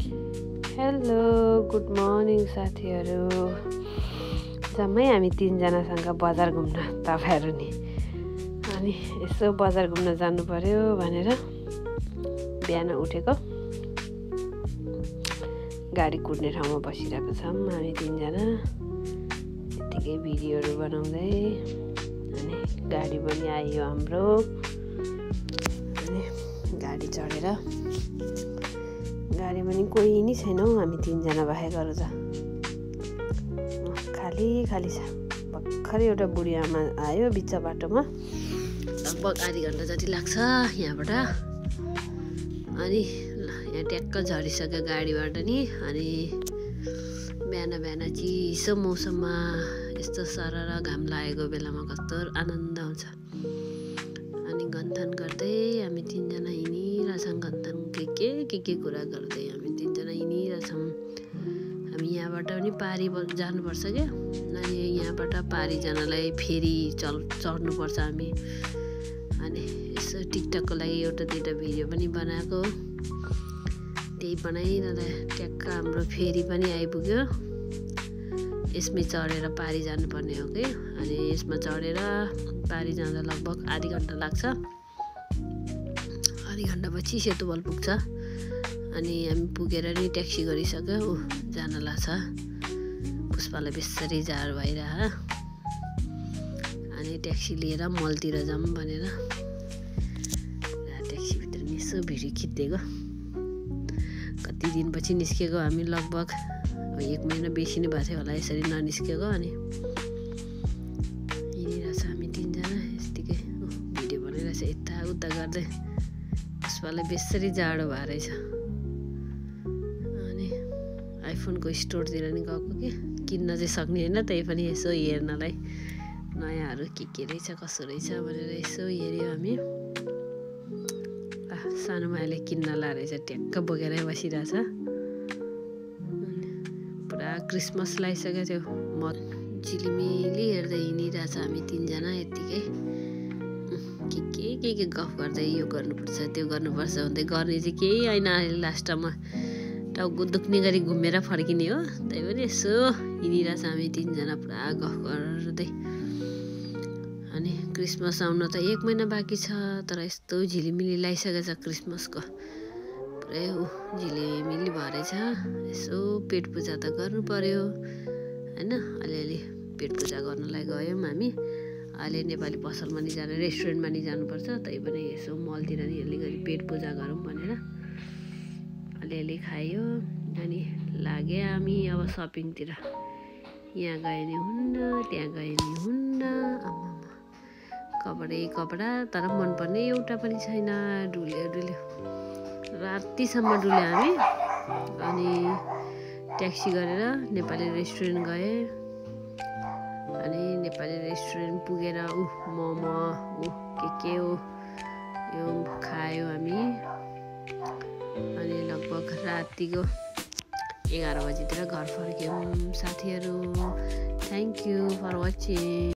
Hello good morning साथीहरू। जम्मै हामी तीनजनासँग बजार घुम्न तपाईँहरू नि अनि यसो बजार घुम्न जानु पर्यो भनेर बिहान उठेको गाडी कुद्ने ठाउँमा बसिरहेको छौँ हामी तीनजना। यतिकै भिडियोहरू बनाउँदै अनि गाडी पनि आयो हाम्रो। अनि गाडी चढेर गाडी पनि कोही नि छैन हौ, हामी तीनजना बाहेक अरू त खाली खाली छ। भर्खरै एउटा बुढी आमा आयो बिच बाटोमा, लगभग आधी घन्टा जति लाग्छ यहाँबाट। अनि यहाँ ट्याक्क झरिसक्यो गाडीबाट नि। अनि बिहान बिहान चिसो मौसममा यस्तो सरर घाम लागेको बेलामा कस्तो आनन्द आउँछ। अनि गन्थन गर्दै हामी तीनजना हिँडिरहेछौँ। गन्थन के कुरा गर्दै हामी तीनजना हिँडिरहेछौँ। हामी यहाँबाट पनि पारी जानुपर्छ क्या। अनि यहाँबाट पारी जानलाई फेरि चढ्नुपर्छ हामी। अनि यसो टिकटकको लागि एउटा दुईवटा भिडियो पनि बनाएको। त्यही बनाइरहँदा ट्याक्क हाम्रो फेरि पनि आइपुग्यो। यसमै चढेर पारी जानुपर्ने हो कि। अनि यसमा चढेर पारी जाँदा लगभग आधी घन्टा लाग्छ। आधी घन्टापछि सेतुबल पुग्छ। अनि हामी पुगेर नि ट्याक्सी गरिसक्यो। जान लाग्छ। पुष्पालाई बेसरी जाडो भइरह। अनि ट्याक्सी लिएर मलतिर जाऊँ भनेर ट्याक्सीभित्र नि यसो भिडियो खिचिदिएको। कति दिनपछि निस्केको हामी, लगभग 1 महिना बेसी नै भएको थियो होला यसरी ननिस्केको। अनि हिँडिरहेछ हामी तीनजना यतिकै भिडियो बनाइरहेछ यताउता गर्दै। पुष्पालाई बेसरी जाडो भएर रहेछ। अनि आइफोनको स्टोरतिर नि गएको कि किन्न चाहिँ सक्ने होइन, त्यही पनि यसो हेर्नलाई नयाँहरू के रहेछ कसो रहेछ भनेर यसो हेऱ्यो हामी। सानो मायाले किन्न रहेछ, ट्याक्क बोकेरै बसिरहेछ। पुरा क्रिसमस लगाइसक्यो थियो। म झिलिमिली हेर्दै हिँडिरहेछ हामी तीनजना यत्तिकै के गफ गर्दै यो गर्नुपर्छ त्यो गर्नुपर्छ भन्दै गर्ने चाहिँ केही होइन। अहिले लास्टमा टाउको दुख्ने गरी घुमेर फर्किने हो। त्यही पनि यसो हिँडिरहेछ हामी तीनजना पुरा गफ गर्दै। अनि क्रिसमस आउन त 1 महिना बाँकी छ, तर यस्तो झिलिमिली लगाइसकेको छ क्रिसमसको। पुरै झिलिमिली भएछ। यसो पेट पूजा त गर्नु पर्यो होइन। अलिअलि पेट पूजा गर्नलाई गयौँ हामी। अहिले नेपाली पसलमा नि जाने, रेस्टुरेन्टमा नि जानुपर्छ। त्यही पनि यसो मलतिर नि अलिकति पेट पूजा गरौँ भनेर अलिअलि खायो। अनि लाग्यो हामी अब सपिङतिर। यहाँ गए नि हुन्न, त्यहाँ गए नि हुन्न। कपडा तर मनपर्ने एउटा पनि छैन। डुल्यो रातिसम्म डुल्यो हामी। अनि ट्याक्सी गरेर नेपाली रेस्टुरेन्ट गएँ। अनि नेपाली रेस्टुरेन्ट पुगेर मोमो के हो यो खायो हामी। अनि लगभग रातिको 11 बजीतिर घर फर्क्यौँ साथीहरू। Thank you for watching.